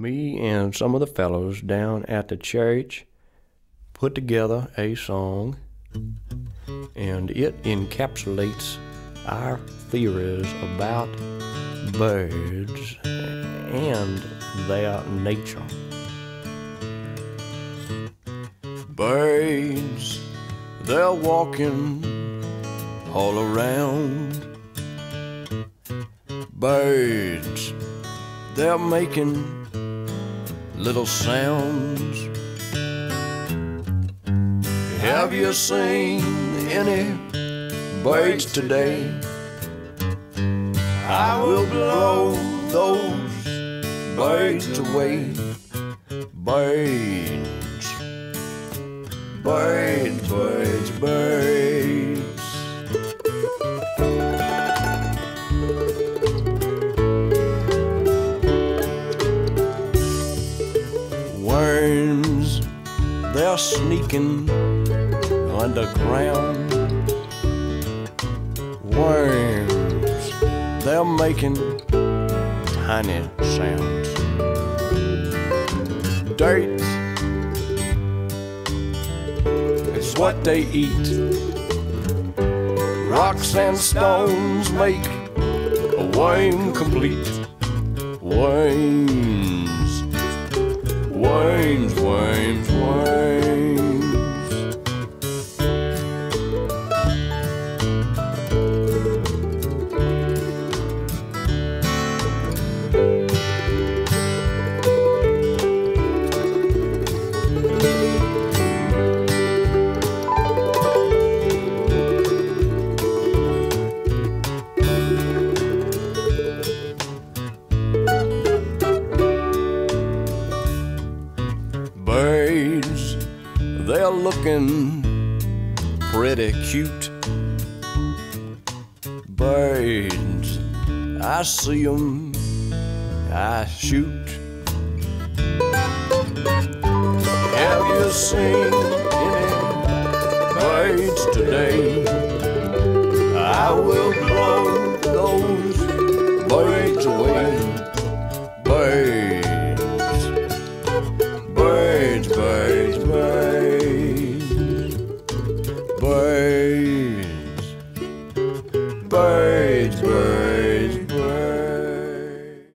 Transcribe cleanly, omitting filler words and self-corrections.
Me and some of the fellows down at the church put together a song, and it encapsulates our theories about birds and their nature. Birds, they're walking all around. Birds, they're making little sounds. Have you seen any birds today? I will blow those birds away. Birds, birds, birds, birds. Worms, they're sneaking underground. Worms, they're making tiny sounds. Dirt is what they eat. Rocks and stones make a worm complete. Worms, worms, worms, worms. Birds, they're looking pretty cute. Birds, I see 'em, I shoot. Have you seen any birds today? I will blow those birds away. Birds, birds, birds.